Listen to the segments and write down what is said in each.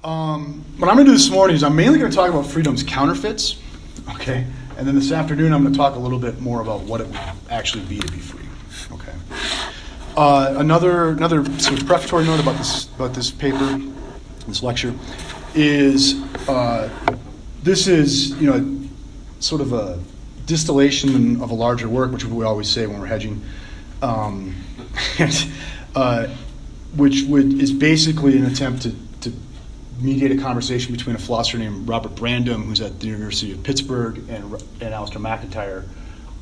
What I'm going to do this morning is I'm mainly going to talk about freedom's counterfeits, okay? And then this afternoon I'm going to talk a little bit more about what it would actually be to be free, okay? Another sort of prefatory note about this paper, this lecture, is this is sort of a distillation of a larger work, which we always say when we're hedging, which is basically an attempt to mediate a conversation between a philosopher named Robert Brandom, who's at the University of Pittsburgh, and Alistair McIntyre,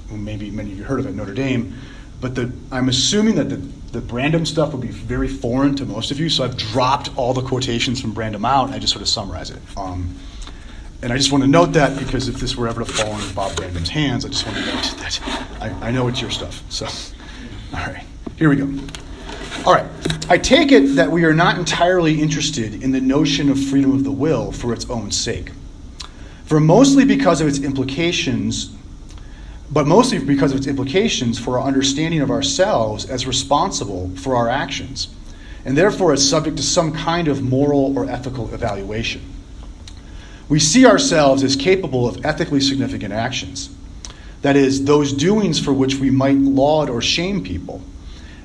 who maybe many of you heard of at Notre Dame. But I'm assuming that the Brandom stuff would be very foreign to most of you, so I've dropped all the quotations from Brandom out, and I just sort of summarize it. And I just want to note that because if this were ever to fall into Bob Brandom's hands, I just want to note that I know it's your stuff. So, all right, here we go. All right, I take it that we are not entirely interested in the notion of freedom of the will for its own sake, mostly because of its implications for our understanding of ourselves as responsible for our actions, and therefore as subject to some kind of moral or ethical evaluation. We see ourselves as capable of ethically significant actions, that is, those doings for which we might laud or shame people.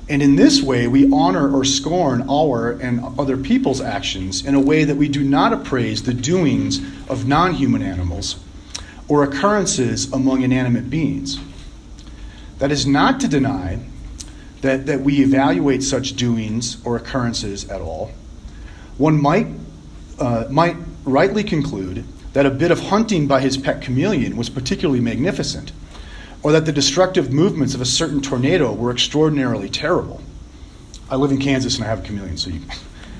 And in this way, we honor or scorn our and other people's actions in a way that we do not appraise the doings of non-human animals or occurrences among inanimate beings. That is not to deny that we evaluate such doings or occurrences at all. One might rightly conclude that a bit of hunting by his pet chameleon was particularly magnificent, or that the destructive movements of a certain tornado were extraordinarily terrible. I live in Kansas and I have a chameleon, so you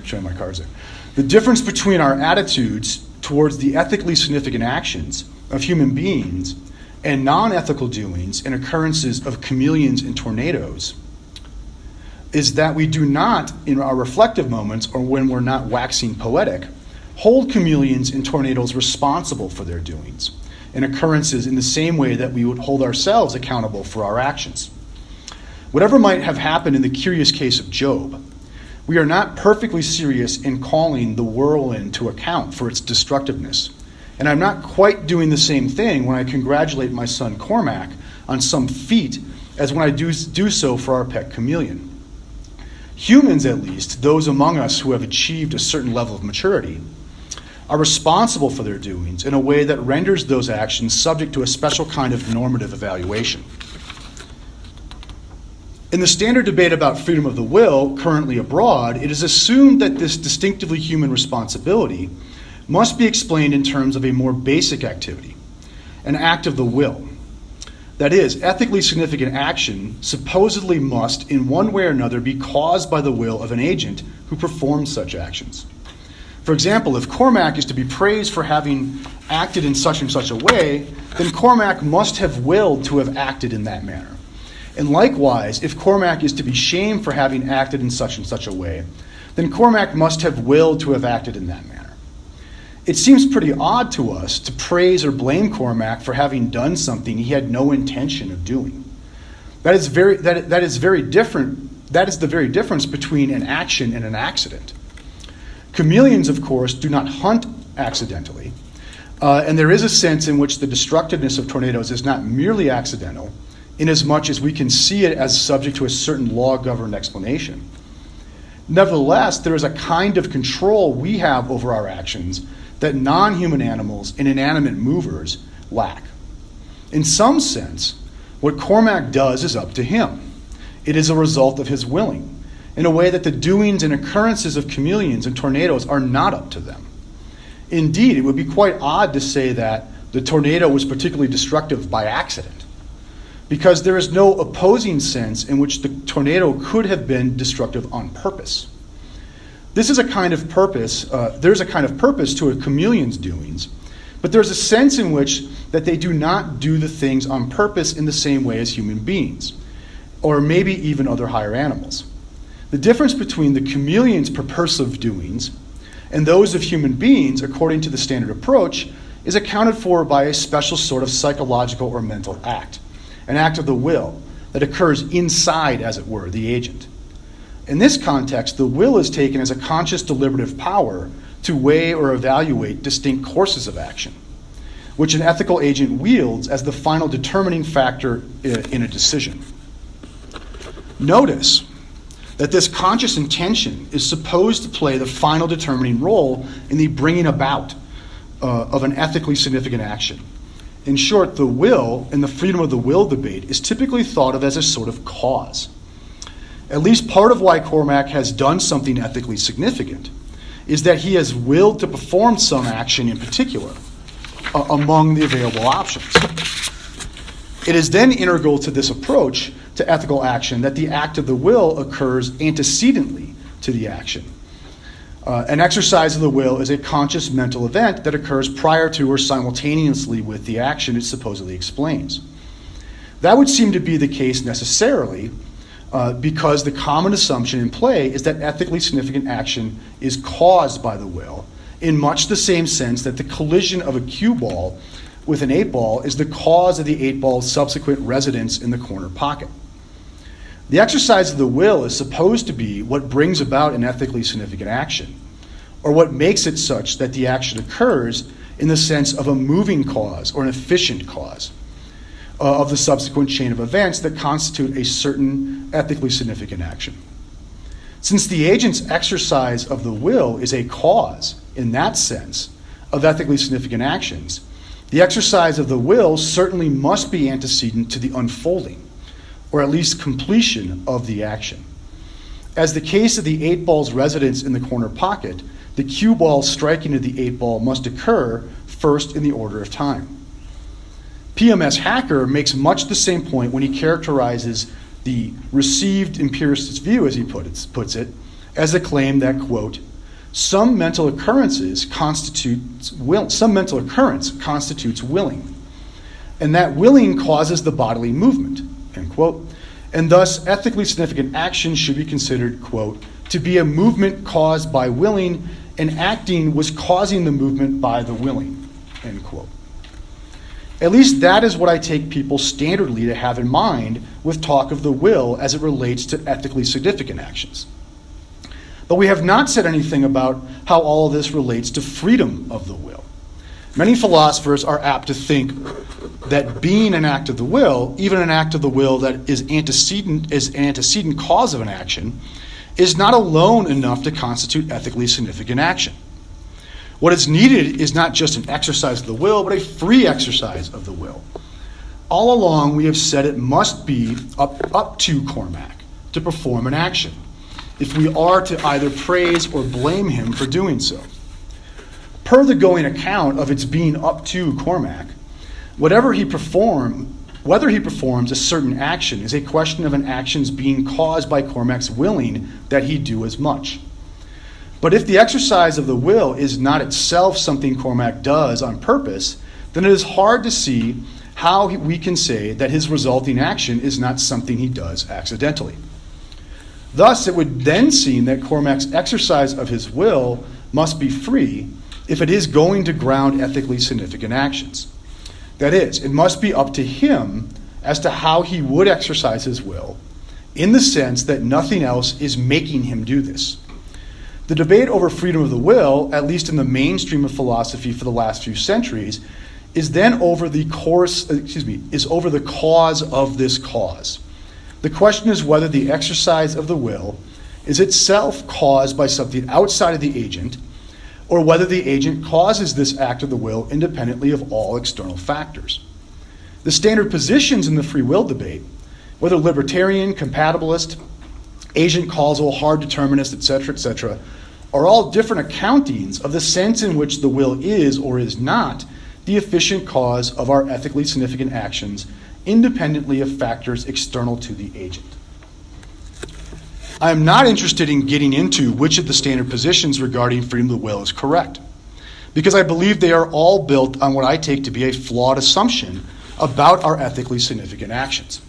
show my cards there. The difference between our attitudes towards the ethically significant actions of human beings and non-ethical doings and occurrences of chameleons and tornadoes is that we do not, in our reflective moments or when we're not waxing poetic, hold chameleons and tornadoes responsible for their doings and occurrences in the same way that we would hold ourselves accountable for our actions. Whatever might have happened in the curious case of Job, we are not perfectly serious in calling the whirlwind to account for its destructiveness. And I'm not quite doing the same thing when I congratulate my son Cormac on some feat as when I do so for our pet chameleon. Humans, at least, those among us who have achieved a certain level of maturity, are responsible for their doings in a way that renders those actions subject to a special kind of normative evaluation. In the standard debate about freedom of the will currently abroad, it is assumed that this distinctively human responsibility must be explained in terms of a more basic activity, an act of the will. That is, ethically significant action supposedly must, in one way or another, be caused by the will of an agent who performs such actions. For example, if Cormac is to be praised for having acted in such and such a way, then Cormac must have willed to have acted in that manner. And likewise, if Cormac is to be shamed for having acted in such and such a way, then Cormac must have willed to have acted in that manner. It seems pretty odd to us to praise or blame Cormac for having done something he had no intention of doing. That is the very difference between an action and an accident. Chameleons, of course, do not hunt accidentally, and there is a sense in which the destructiveness of tornadoes is not merely accidental, inasmuch as we can see it as subject to a certain law-governed explanation. Nevertheless, there is a kind of control we have over our actions that non-human animals and inanimate movers lack. In some sense, what Cormac does is up to him. It is a result of his willing, in a way that the doings and occurrences of chameleons and tornadoes are not up to them. Indeed, it would be quite odd to say that the tornado was particularly destructive by accident, because there is no opposing sense in which the tornado could have been destructive on purpose. There's a kind of purpose to a chameleon's doings, but there's a sense in which that they do not do the things on purpose in the same way as human beings, or maybe even other higher animals. The difference between the chameleon's purposive doings and those of human beings, according to the standard approach, is accounted for by a special sort of psychological or mental act, an act of the will that occurs inside, as it were, the agent. In this context, the will is taken as a conscious deliberative power to weigh or evaluate distinct courses of action, which an ethical agent wields as the final determining factor in a decision. Notice that this conscious intention is supposed to play the final determining role in the bringing about of an ethically significant action. In short, the will and the freedom of the will debate is typically thought of as a sort of cause. At least part of why Cormac has done something ethically significant is that he has willed to perform some action in particular among the available options. It is then integral to this approach to ethical action that the act of the will occurs antecedently to the action. An exercise of the will is a conscious mental event that occurs prior to or simultaneously with the action it supposedly explains. That would seem to be the case necessarily because the common assumption in play is that ethically significant action is caused by the will, in much the same sense that the collision of a cue ball with an 8-ball is the cause of the 8-ball's subsequent residence in the corner pocket. The exercise of the will is supposed to be what brings about an ethically significant action, or what makes it such that the action occurs in the sense of a moving cause or an efficient cause of the subsequent chain of events that constitute a certain ethically significant action. Since the agent's exercise of the will is a cause, in that sense, of ethically significant actions, the exercise of the will certainly must be antecedent to the unfolding, or at least completion of the action. As the case of the 8-ball's residence in the corner pocket, the cue ball striking at the 8-ball must occur first in the order of time. PMS Hacker makes much the same point when he characterizes the received empiricist view, as he puts it, as a claim that, quote, some mental occurrence constitutes willing, and that willing causes the bodily movement, end quote, and thus ethically significant action should be considered, quote, to be a movement caused by willing, and acting was causing the movement by the willing, end quote. At least that is what I take people standardly to have in mind with talk of the will as it relates to ethically significant actions. But we have not said anything about how all of this relates to freedom of the will. Many philosophers are apt to think that being an act of the will, even an act of the will that is an antecedent cause of an action, is not alone enough to constitute ethically significant action. What is needed is not just an exercise of the will, but a free exercise of the will. All along, we have said it must be up to Cormac to perform an action, if we are to either praise or blame him for doing so. Per the going account of its being up to Cormac, whether he performs a certain action is a question of an action's being caused by Cormac's willing that he do as much. But if the exercise of the will is not itself something Cormac does on purpose, then it is hard to see how we can say that his resulting action is not something he does accidentally. Thus, it would then seem that Cormac's exercise of his will must be free if it is going to ground ethically significant actions. That is, it must be up to him as to how he would exercise his will, in the sense that nothing else is making him do this. The debate over freedom of the will, at least in the mainstream of philosophy for the last few centuries, is then over the cause of this cause. The question is whether the exercise of the will is itself caused by something outside of the agent, or whether the agent causes this act of the will independently of all external factors. The standard positions in the free will debate, whether libertarian, compatibilist, agent causal, hard determinist, etc., are all different accountings of the sense in which the will is or is not the efficient cause of our ethically significant actions, independently of factors external to the agent. I am not interested in getting into which of the standard positions regarding freedom of the will is correct, because I believe they are all built on what I take to be a flawed assumption about our ethically significant actions.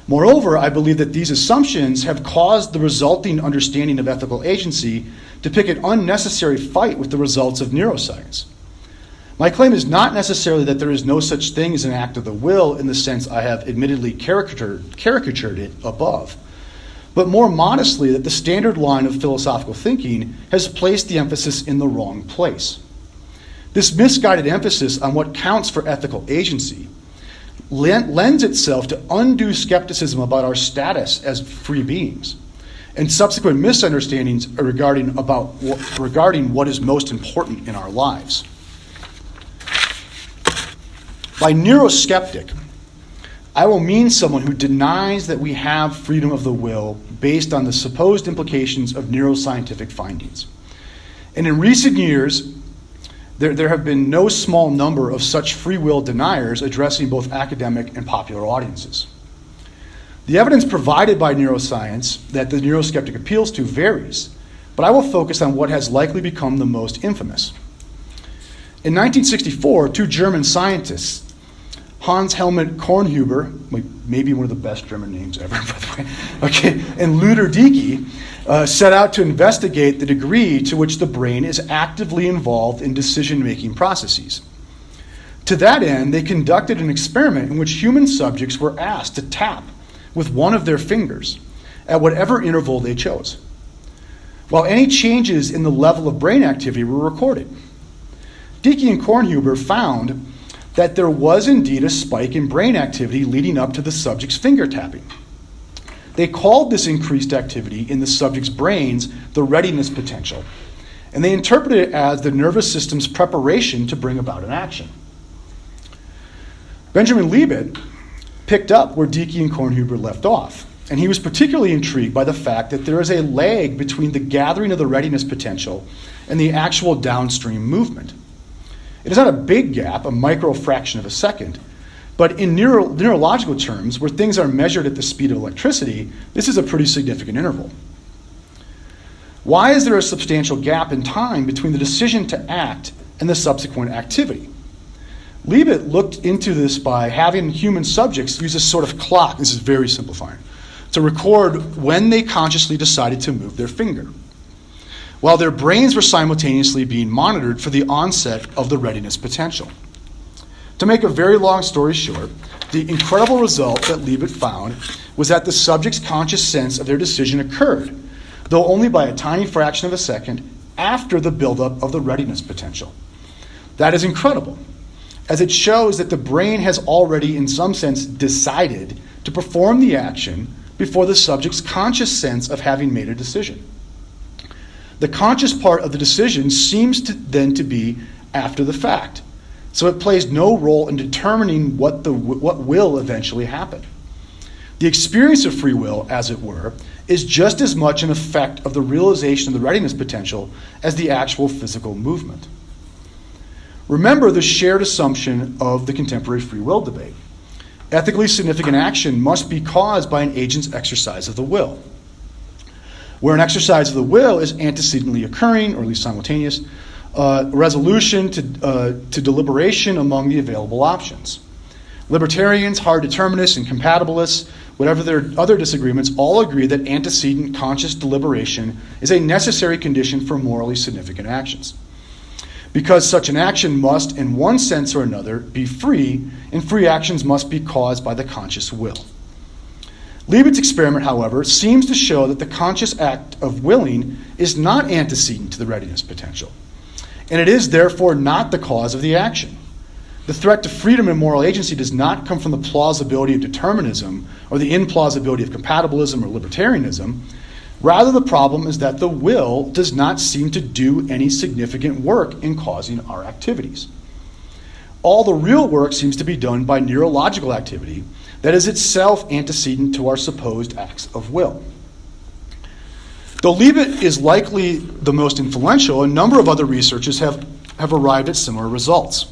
Moreover, I believe that these assumptions have caused the resulting understanding of ethical agency to pick an unnecessary fight with the results of neuroscience. My claim is not necessarily that there is no such thing as an act of the will in the sense I have admittedly caricatured it above, but more modestly that the standard line of philosophical thinking has placed the emphasis in the wrong place. This misguided emphasis on what counts for ethical agency lends itself to undue skepticism about our status as free beings and subsequent misunderstandings regarding what is most important in our lives. By neuroskeptic, I will mean someone who denies that we have freedom of the will based on the supposed implications of neuroscientific findings. And in recent years, there have been no small number of such free will deniers addressing both academic and popular audiences. The evidence provided by neuroscience that the neuroskeptic appeals to varies, but I will focus on what has likely become the most infamous. In 1964, two German scientists, Hans Helmut Kornhuber, maybe one of the best German names ever, by the way, okay, and Ludwig Dicke, set out to investigate the degree to which the brain is actively involved in decision-making processes. To that end, they conducted an experiment in which human subjects were asked to tap with one of their fingers at whatever interval they chose, while any changes in the level of brain activity were recorded. Dicke and Kornhuber found that there was indeed a spike in brain activity leading up to the subject's finger tapping. They called this increased activity in the subject's brains the readiness potential, and they interpreted it as the nervous system's preparation to bring about an action. Benjamin Libet picked up where Dicke and Kornhuber left off, and he was particularly intrigued by the fact that there is a lag between the gathering of the readiness potential and the actual downstream movement. It is not a big gap, a micro fraction of a second, but in neurological terms, where things are measured at the speed of electricity, this is a pretty significant interval. Why is there a substantial gap in time between the decision to act and the subsequent activity? Libet looked into this by having human subjects use a sort of clock, this is very simplifying, to record when they consciously decided to move their finger, while their brains were simultaneously being monitored for the onset of the readiness potential. To make a very long story short, the incredible result that Libet found was that the subject's conscious sense of their decision occurred, though only by a tiny fraction of a second after the buildup of the readiness potential. That is incredible, as it shows that the brain has already, in some sense, decided to perform the action before the subject's conscious sense of having made a decision. The conscious part of the decision seems then to be after the fact, so it plays no role in determining what will eventually happen. The experience of free will, as it were, is just as much an effect of the realization of the readiness potential as the actual physical movement. Remember the shared assumption of the contemporary free will debate. Ethically significant action must be caused by an agent's exercise of the will. Where an exercise of the will is antecedently occurring, or at least simultaneous, resolution to deliberation among the available options. Libertarians, hard determinists, and compatibilists, whatever their other disagreements, all agree that antecedent conscious deliberation is a necessary condition for morally significant actions. Because such an action must, in one sense or another, be free, and free actions must be caused by the conscious will. Libet's experiment, however, seems to show that the conscious act of willing is not antecedent to the readiness potential, and it is therefore not the cause of the action. The threat to freedom and moral agency does not come from the plausibility of determinism or the implausibility of compatibilism or libertarianism. Rather, the problem is that the will does not seem to do any significant work in causing our activities. All the real work seems to be done by neurological activity that is itself antecedent to our supposed acts of will. Though Libet is likely the most influential, a number of other researchers have arrived at similar results.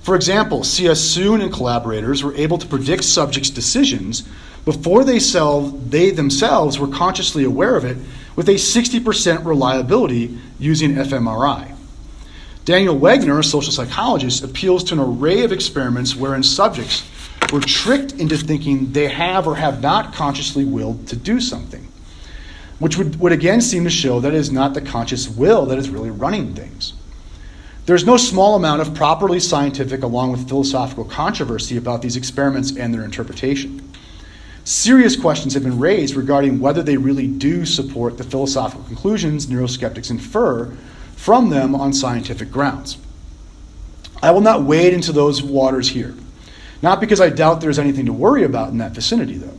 For example, C.S. Soon and collaborators were able to predict subjects' decisions before they themselves were consciously aware of it with a 60% reliability using fMRI. Daniel Wegner, a social psychologist, appeals to an array of experiments wherein subjects were tricked into thinking they have or have not consciously willed to do something, which would again seem to show that it is not the conscious will that is really running things. There's no small amount of properly scientific along with philosophical controversy about these experiments and their interpretation. serious questions have been raised regarding whether they really do support the philosophical conclusions neuroskeptics infer from them on scientific grounds. I will not wade into those waters here, not because I doubt there's anything to worry about in that vicinity, though.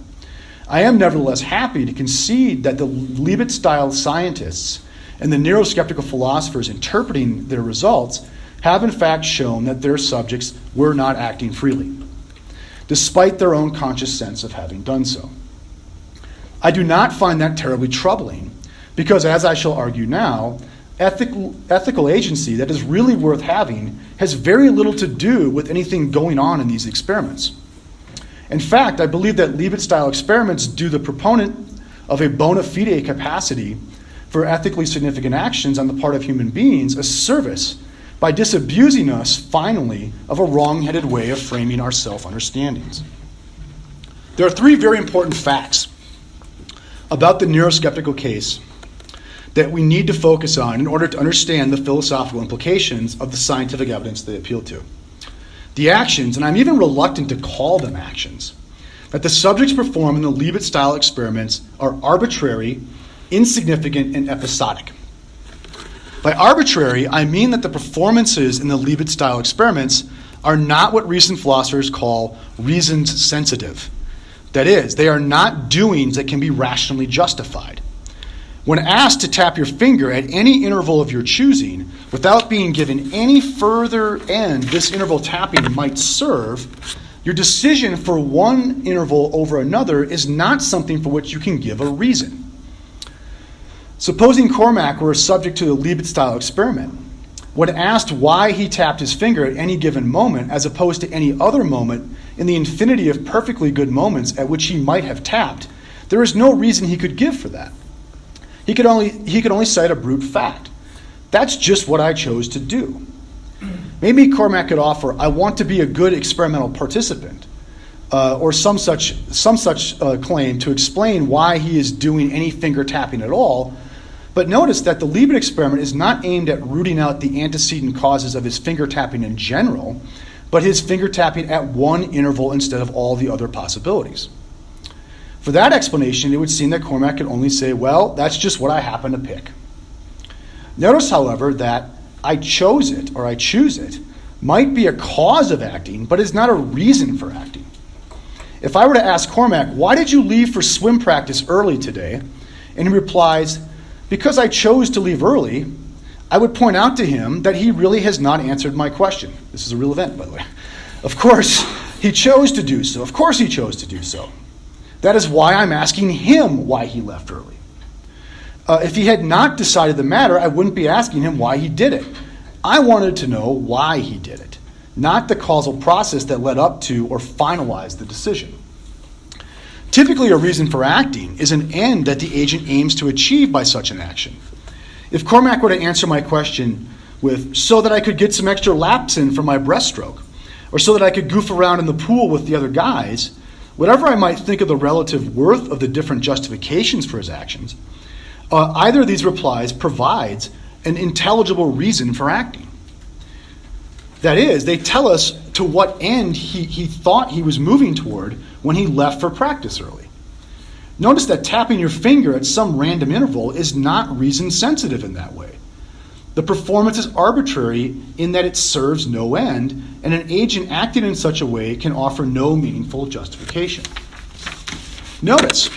I am nevertheless happy to concede that the Libet-style scientists and the neuroskeptical philosophers interpreting their results have in fact shown that their subjects were not acting freely, despite their own conscious sense of having done so. I do not find that terribly troubling, because as I shall argue now, ethical agency that is really worth having has very little to do with anything going on in these experiments. In fact, I believe that Libet-style experiments do the proponent of a bona fide capacity for ethically significant actions on the part of human beings a service by disabusing us, finally, of a wrong-headed way of framing our self-understandings. There are three very important facts about the neuroskeptical case that we need to focus on in order to understand the philosophical implications of the scientific evidence they appeal to. The actions, and I'm even reluctant to call them actions, that the subjects perform in the Libet-style experiments are arbitrary, insignificant, and episodic. By arbitrary, I mean that the performances in the Libet-style experiments are not what recent philosophers call reasons sensitive. That is, they are not doings that can be rationally justified. When asked to tap your finger at any interval of your choosing, without being given any further end this interval tapping might serve, your decision for one interval over another is not something for which you can give a reason. Supposing Cormac were subject to the Libet-style experiment, when asked why he tapped his finger at any given moment as opposed to any other moment in the infinity of perfectly good moments at which he might have tapped, there is no reason he could give for that. He could only cite a brute fact. That's just what I chose to do. Maybe Cormac could offer, I want to be a good experimental participant, or some such claim to explain why he is doing any finger tapping at all. But notice that the Libet experiment is not aimed at rooting out the antecedent causes of his finger tapping in general, but his finger tapping at one interval instead of all the other possibilities. For that explanation, it would seem that Cormac could only say, well, that's just what I happen to pick. Notice, however, that I chose it, or I choose it, might be a cause of acting, but is not a reason for acting. If I were to ask Cormac, why did you leave for swim practice early today? And he replies, because I chose to leave early, I would point out to him that he really has not answered my question. This is a real event, by the way. Of course, he chose to do so. Of course he chose to do so. That is why I'm asking him why he left early. If he had not decided the matter, I wouldn't be asking him why he did it. I wanted to know why he did it, not the causal process that led up to or finalized the decision. Typically, a reason for acting is an end that the agent aims to achieve by such an action. If Cormac were to answer my question with, so that I could get some extra laps in for my breaststroke, or so that I could goof around in the pool with the other guys, whatever I might think of the relative worth of the different justifications for his actions, either of these replies provides an intelligible reason for acting. That is, they tell us to what end he thought he was moving toward when he left for practice early. Notice that tapping your finger at some random interval is not reason sensitive in that way. The performance is arbitrary in that it serves no end, and an agent acting in such a way can offer no meaningful justification. Notice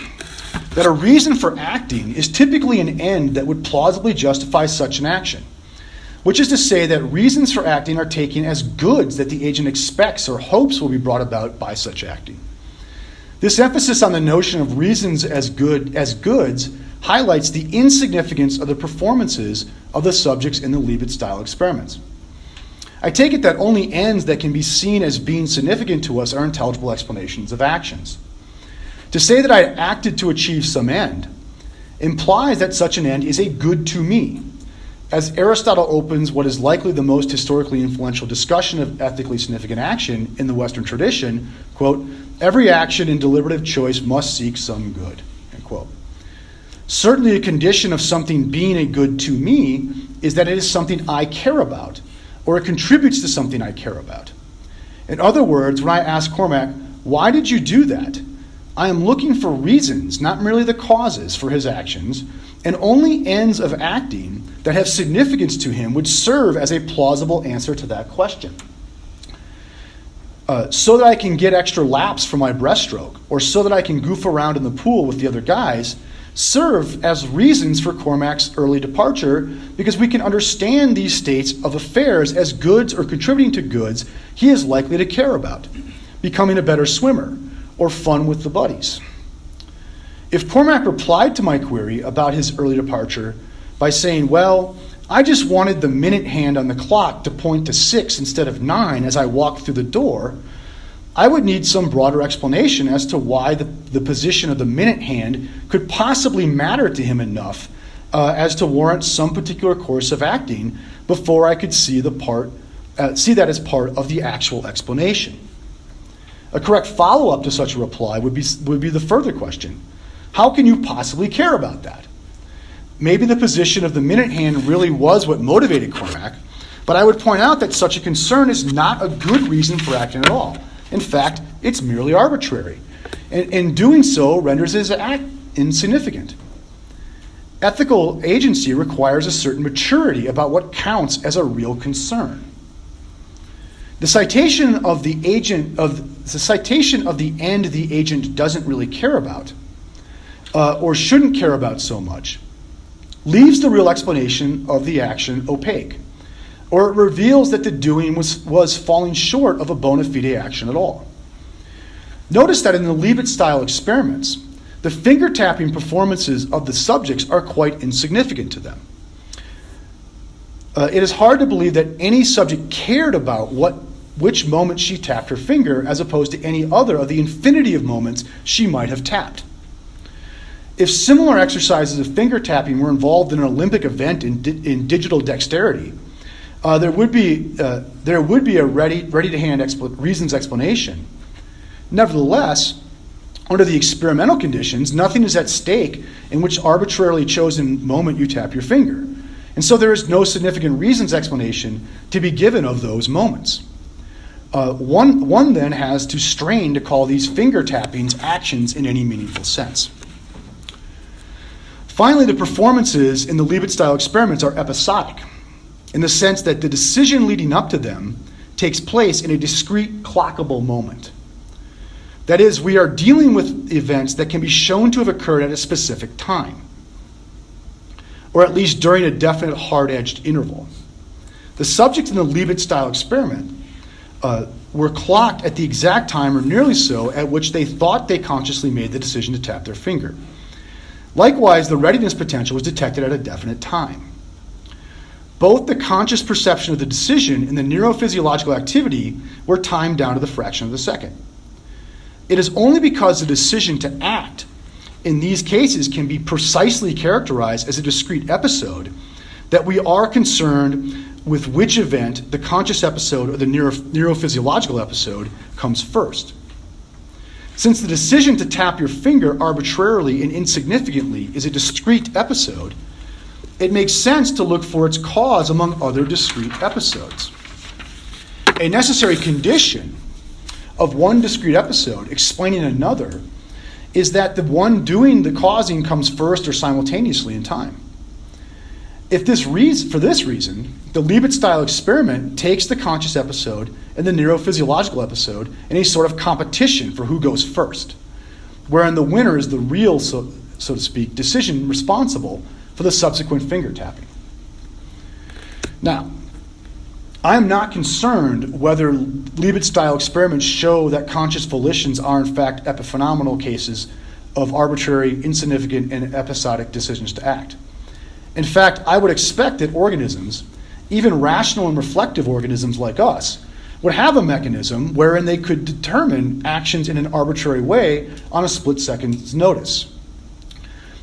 that a reason for acting is typically an end that would plausibly justify such an action, which is to say that reasons for acting are taken as goods that the agent expects or hopes will be brought about by such acting. This emphasis on the notion of reasons as goods highlights the insignificance of the performances of the subjects in the Libet-style experiments. I take it that only ends that can be seen as being significant to us are intelligible explanations of actions. To say that I acted to achieve some end implies that such an end is a good to me. As Aristotle opens what is likely the most historically influential discussion of ethically significant action in the Western tradition, quote, every action in deliberative choice must seek some good, end quote. Certainly a condition of something being a good to me is that it is something I care about, or it contributes to something I care about. In other words, when I ask Cormac, why did you do that? I am looking for reasons, not merely the causes for his actions, and only ends of acting that have significance to him would serve as a plausible answer to that question. So that I can get extra laps for my breaststroke, or so that I can goof around in the pool with the other guys, serve as reasons for Cormac's early departure, because we can understand these states of affairs as goods or contributing to goods he is likely to care about, becoming a better swimmer, or fun with the buddies. If Cormac replied to my query about his early departure by saying, well, I just wanted the minute hand on the clock to point to 6 instead of 9 as I walked through the door, I would need some broader explanation as to why the position of the minute hand could possibly matter to him enough as to warrant some particular course of acting before I could see that as part of the actual explanation. A correct follow-up to such a reply would be the further question. How can you possibly care about that? Maybe the position of the minute hand really was what motivated Cormac, but I would point out that such a concern is not a good reason for acting at all. In fact, it's merely arbitrary, and doing so renders his act insignificant. Ethical agency requires a certain maturity about what counts as a real concern. The citation of the end the agent doesn't really care about, or shouldn't care about so much, leaves the real explanation of the action opaque, or it reveals that the doing was falling short of a bona fide action at all. Notice that in the Libet-style experiments, the finger-tapping performances of the subjects are quite insignificant to them. It is hard to believe that any subject cared about which moment she tapped her finger as opposed to any other of the infinity of moments she might have tapped. If similar exercises of finger tapping were involved in an Olympic event in digital dexterity, there would be a ready-to-hand reasons explanation. Nevertheless, under the experimental conditions, nothing is at stake in which arbitrarily chosen moment you tap your finger. And so there is no significant reasons explanation to be given of those moments. One then has to strain to call these finger tappings actions in any meaningful sense. Finally, the performances in the Libet-style experiments are episodic, in the sense that the decision leading up to them takes place in a discrete, clockable moment. That is, we are dealing with events that can be shown to have occurred at a specific time, or at least during a definite hard-edged interval. The subjects in the Libet-style experiment were clocked at the exact time, or nearly so, at which they thought they consciously made the decision to tap their finger. Likewise, the readiness potential was detected at a definite time. Both the conscious perception of the decision and the neurophysiological activity were timed down to the fraction of the second. It is only because the decision to act in these cases can be precisely characterized as a discrete episode that we are concerned with which event, the conscious episode or the neurophysiological episode, comes first. Since the decision to tap your finger arbitrarily and insignificantly is a discrete episode, it makes sense to look for its cause among other discrete episodes. A necessary condition of one discrete episode explaining another is that the one doing the causing comes first or simultaneously in time. For this reason, the Libet-style experiment takes the conscious episode and the neurophysiological episode in a sort of competition for who goes first, wherein the winner is the real, so to speak, decision responsible for the subsequent finger tapping. Now, I am not concerned whether Libet-style experiments show that conscious volitions are in fact epiphenomenal cases of arbitrary, insignificant, and episodic decisions to act. In fact, I would expect that organisms, even rational and reflective organisms like us, would have a mechanism wherein they could determine actions in an arbitrary way on a split second's notice.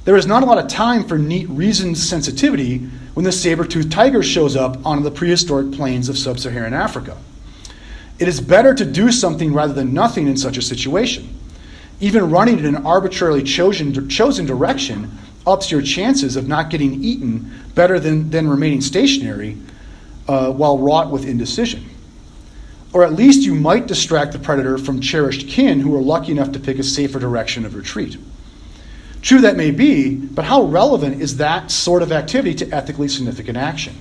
There is not a lot of time for neat reasoned sensitivity when the saber-toothed tiger shows up on the prehistoric plains of sub-Saharan Africa. It is better to do something rather than nothing in such a situation. Even running in an arbitrarily chosen direction ups your chances of not getting eaten better than remaining stationary while wrought with indecision. Or at least you might distract the predator from cherished kin who are lucky enough to pick a safer direction of retreat. True, that may be, but how relevant is that sort of activity to ethically significant action?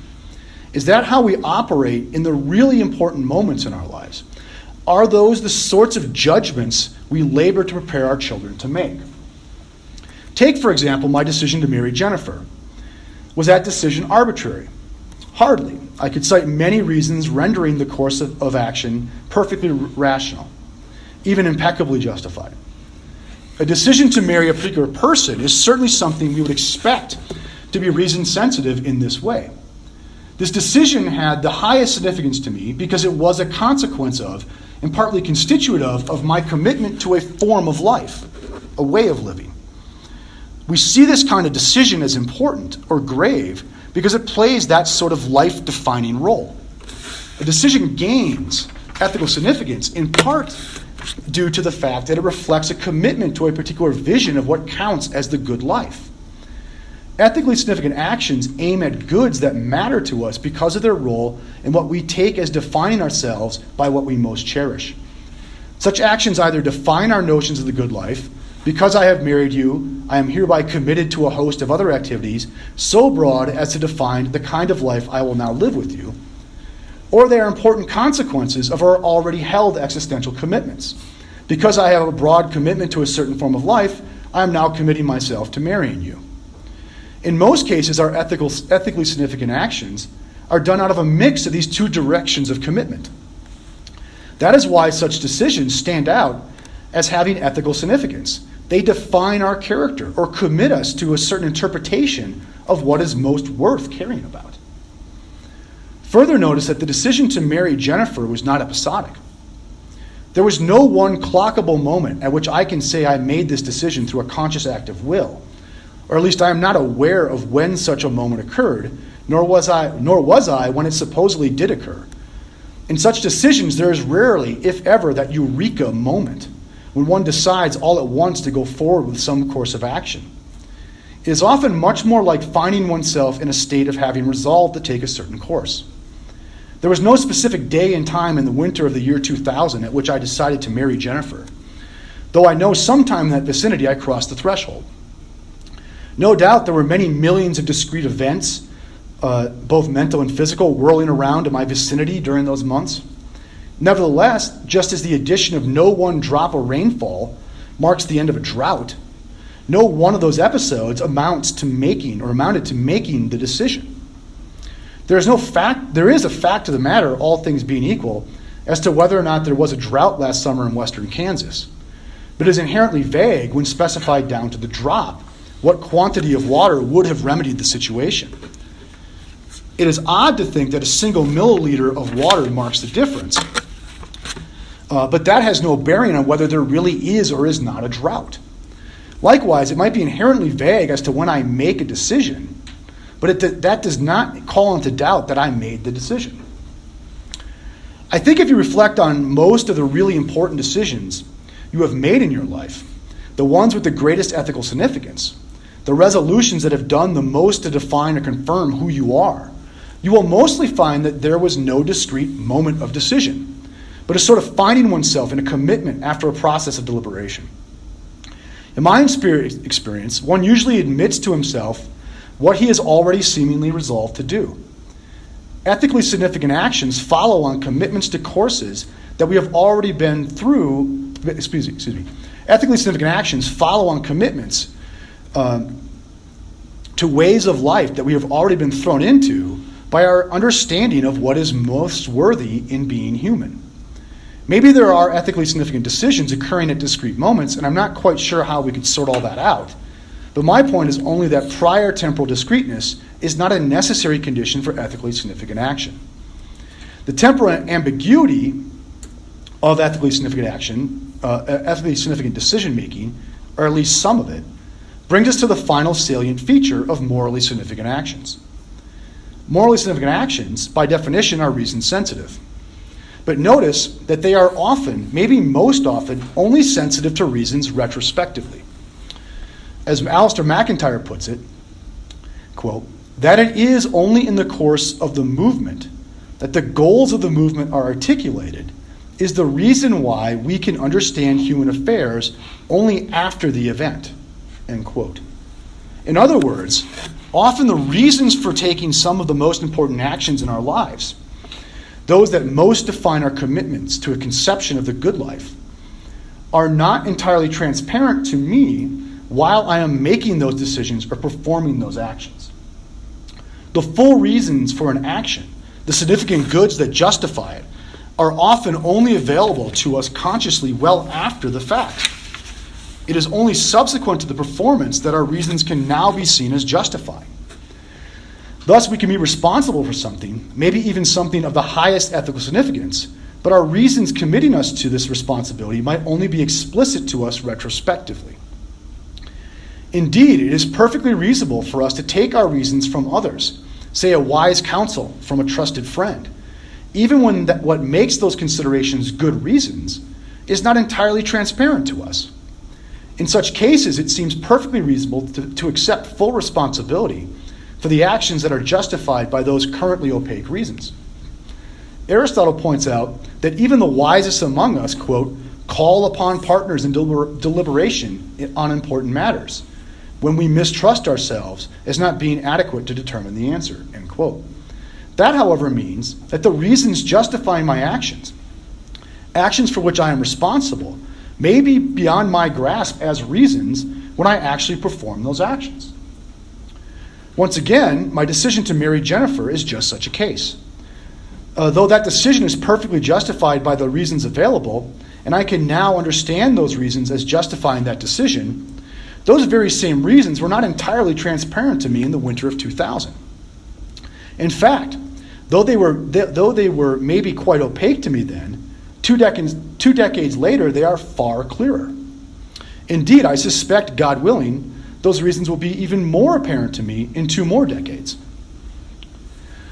Is that how we operate in the really important moments in our lives? Are those the sorts of judgments we labor to prepare our children to make? Take, for example, my decision to marry Jennifer. Was that decision arbitrary? Hardly. I could cite many reasons rendering the course of action perfectly rational, even impeccably justified. A decision to marry a particular person is certainly something we would expect to be reason sensitive in this way. This decision had the highest significance to me because it was a consequence of, and partly constituent of my commitment to a form of life, a way of living. We see this kind of decision as important or grave because it plays that sort of life-defining role. A decision gains ethical significance in part due to the fact that it reflects a commitment to a particular vision of what counts as the good life. Ethically significant actions aim at goods that matter to us because of their role in what we take as defining ourselves by what we most cherish. Such actions either define our notions of the good life. Because I have married you, I am hereby committed to a host of other activities so broad as to define the kind of life I will now live with you. Or they are important consequences of our already held existential commitments. Because I have a broad commitment to a certain form of life, I am now committing myself to marrying you. In most cases, our ethically significant actions are done out of a mix of these two directions of commitment. That is why such decisions stand out as having ethical significance. They define our character or commit us to a certain interpretation of what is most worth caring about. Further, notice that the decision to marry Jennifer was not episodic. There was no one clockable moment at which I can say I made this decision through a conscious act of will, or at least I am not aware of when such a moment occurred, nor was I when it supposedly did occur. In such decisions, there is rarely, if ever, that eureka moment when one decides all at once to go forward with some course of action. It is often much more like finding oneself in a state of having resolved to take a certain course. There was no specific day and time in the winter of the year 2000 at which I decided to marry Jennifer, though I know sometime in that vicinity I crossed the threshold. No doubt there were many millions of discrete events, both mental and physical, whirling around in my vicinity during those months. Nevertheless, just as the addition of no one drop of rainfall marks the end of a drought, no one of those episodes amounted to making the decision. There is a fact of the matter, all things being equal, as to whether or not there was a drought last summer in western Kansas. But it is inherently vague when specified down to the drop what quantity of water would have remedied the situation. It is odd to think that a single milliliter of water marks the difference. But that has no bearing on whether there really is or is not a drought. Likewise, it might be inherently vague as to when I make a decision, but that does not call into doubt that I made the decision. I think if you reflect on most of the really important decisions you have made in your life, the ones with the greatest ethical significance, the resolutions that have done the most to define or confirm who you are, you will mostly find that there was no discrete moment of decision, but a sort of finding oneself in a commitment after a process of deliberation. In my experience, one usually admits to himself what he has already seemingly resolved to do. Ethically significant actions follow on commitments to courses that we have already been through. Ethically significant actions follow on commitments to ways of life that we have already been thrown into by our understanding of what is most worthy in being human. Maybe there are ethically significant decisions occurring at discrete moments, and I'm not quite sure how we could sort all that out. But my point is only that prior temporal discreteness is not a necessary condition for ethically significant action. The temporal ambiguity of ethically significant action, ethically significant decision making, or at least some of it, brings us to the final salient feature of morally significant actions. Morally significant actions, by definition, are reason sensitive. But notice that they are often, maybe most often, only sensitive to reasons retrospectively. As Alistair McIntyre puts it, quote, that it is only in the course of the movement that the goals of the movement are articulated is the reason why we can understand human affairs only after the event, end quote. In other words, often the reasons for taking some of the most important actions in our lives, those that most define our commitments to a conception of the good life, are not entirely transparent to me while I am making those decisions or performing those actions. The full reasons for an action, the significant goods that justify it, are often only available to us consciously well after the fact. It is only subsequent to the performance that our reasons can now be seen as justifying. Thus, we can be responsible for something, maybe even something of the highest ethical significance, but our reasons committing us to this responsibility might only be explicit to us retrospectively. Indeed, it is perfectly reasonable for us to take our reasons from others, say a wise counsel from a trusted friend, even when what makes those considerations good reasons is not entirely transparent to us. In such cases, it seems perfectly reasonable to accept full responsibility for the actions that are justified by those currently opaque reasons. Aristotle points out that even the wisest among us, quote, call upon partners in deliberation on important matters when we mistrust ourselves as not being adequate to determine the answer, end quote. That, however, means that the reasons justifying my actions for which I am responsible, may be beyond my grasp as reasons when I actually perform those actions. Once again, my decision to marry Jennifer is just such a case. Though that decision is perfectly justified by the reasons available, and I can now understand those reasons as justifying that decision, those very same reasons were not entirely transparent to me in the winter of 2000. In fact, though they were maybe quite opaque to me then, two decades later, they are far clearer. Indeed, I suspect, God willing, those reasons will be even more apparent to me in 2 more decades.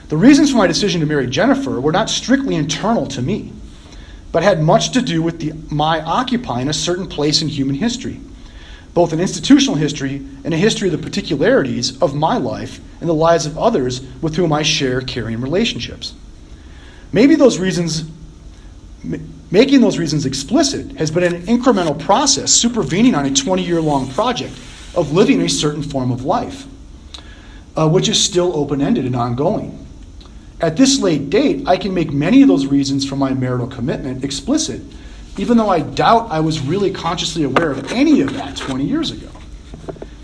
The reasons for my decision to marry Jennifer were not strictly internal to me, but had much to do with my occupying a certain place in human history, both an institutional history and a history of the particularities of my life and the lives of others with whom I share caring relationships. Making those reasons explicit has been an incremental process supervening on a 20-year-long project of living a certain form of life, which is still open-ended and ongoing. At this late date, I can make many of those reasons for my marital commitment explicit, even though I doubt I was really consciously aware of any of that 20 years ago.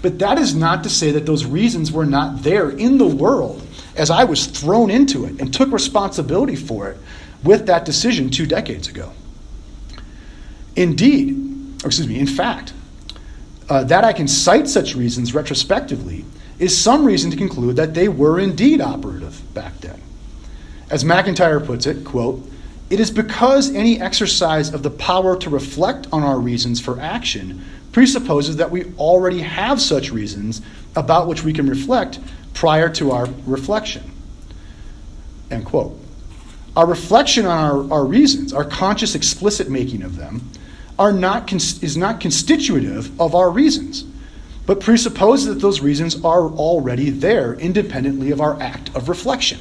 But that is not to say that those reasons were not there in the world as I was thrown into it and took responsibility for it with that decision 2 decades ago. In fact, that I can cite such reasons retrospectively is some reason to conclude that they were indeed operative back then. As McIntyre puts it, quote, "It is because any exercise of the power to reflect on our reasons for action presupposes that we already have such reasons about which we can reflect prior to our reflection." End quote. Our reflection on our reasons, our conscious explicit making of them, is not constitutive of our reasons, but presupposes that those reasons are already there independently of our act of reflection.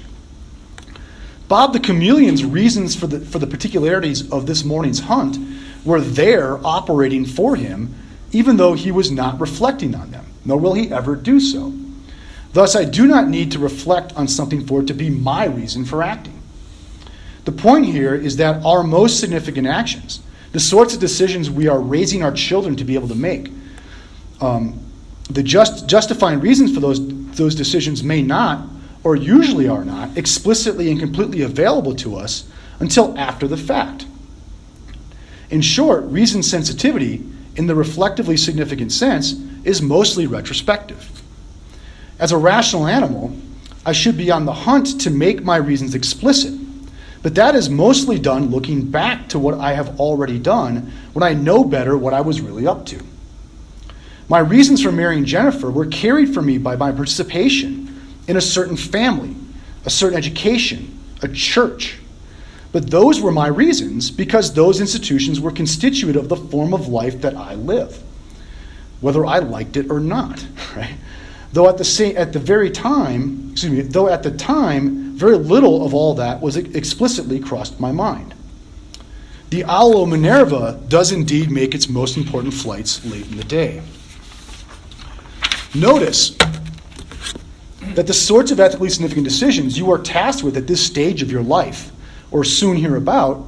Bob the Chameleon's reasons for the particularities of this morning's hunt were there operating for him, even though he was not reflecting on them, nor will he ever do so. Thus, I do not need to reflect on something for it to be my reason for acting. The point here is that our most significant actions, the sorts of decisions we are raising our children to be able to make, the justifying reasons for those decisions may not, or usually are not, explicitly and completely available to us until after the fact. In short, reason sensitivity, in the reflectively significant sense, is mostly retrospective. As a rational animal, I should be on the hunt to make my reasons explicit, but that is mostly done looking back to what I have already done when I know better what I was really up to. My reasons for marrying Jennifer were carried for me by my participation in a certain family, a certain education, a church. But those were my reasons because those institutions were constituent of the form of life that I live, whether I liked it or not, right? Though at the time, very little of all that was explicitly crossed my mind. the owl Minerva does indeed make its most important flights late in the day. Notice that the sorts of ethically significant decisions you are tasked with at this stage of your life, or soon hereabout,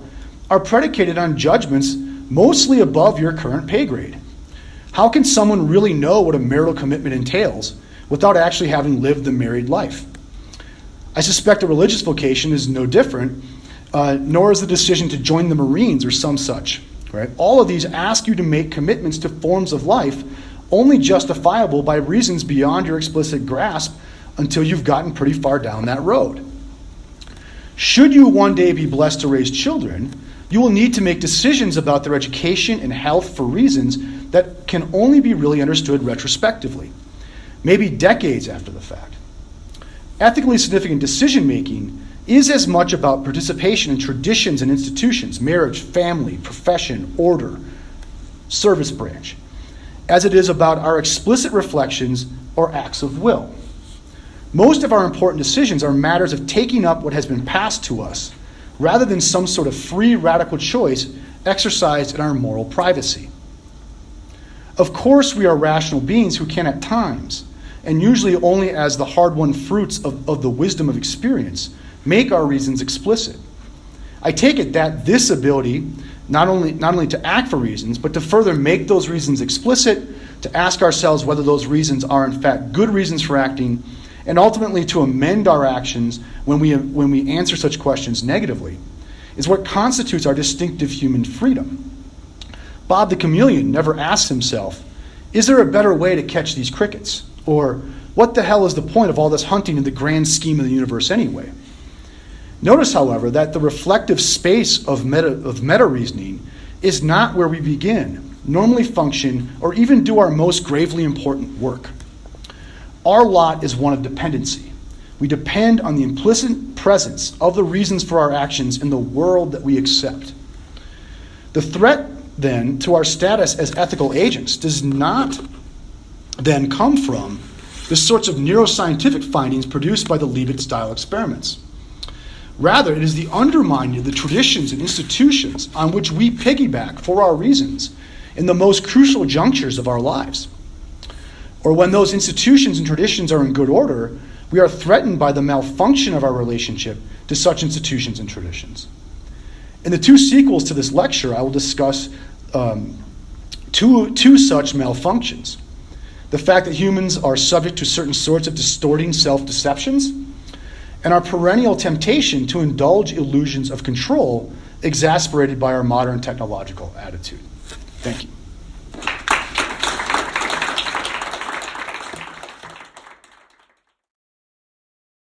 are predicated on judgments mostly above your current pay grade. How can someone really know what a marital commitment entails without actually having lived the married life? I suspect a religious vocation is no different, nor is the decision to join the Marines or some such. Right? All of these ask you to make commitments to forms of life only justifiable by reasons beyond your explicit grasp until you've gotten pretty far down that road. Should you one day be blessed to raise children, you will need to make decisions about their education and health for reasons that can only be really understood retrospectively, maybe decades after the fact. Ethically significant decision-making is as much about participation in traditions and institutions, marriage, family, profession, order, service branch, as it is about our explicit reflections or acts of will. Most of our important decisions are matters of taking up what has been passed to us, rather than some sort of free radical choice exercised in our moral privacy. Of course, we are rational beings who can at times, and usually only as the hard-won fruits of the wisdom of experience, make our reasons explicit. I take it that this ability, not only to act for reasons, but to further make those reasons explicit, to ask ourselves whether those reasons are in fact good reasons for acting, and ultimately to amend our actions when we answer such questions negatively, is what constitutes our distinctive human freedom. Bob the chameleon never asks himself, is there a better way to catch these crickets? Or, what the hell is the point of all this hunting in the grand scheme of the universe anyway? Notice, however, that the reflective space of meta reasoning is not where we begin, normally function, or even do our most gravely important work. Our lot is one of dependency. We depend on the implicit presence of the reasons for our actions in the world that we accept. The threat, then, to our status as ethical agents does not then come from the sorts of neuroscientific findings produced by the Libet-style experiments. Rather, it is the undermining of the traditions and institutions on which we piggyback for our reasons in the most crucial junctures of our lives. Or when those institutions and traditions are in good order, we are threatened by the malfunction of our relationship to such institutions and traditions. In the two sequels to this lecture, I will discuss two such malfunctions. The fact that humans are subject to certain sorts of distorting self-deceptions, and our perennial temptation to indulge illusions of control exasperated by our modern technological attitude. Thank you.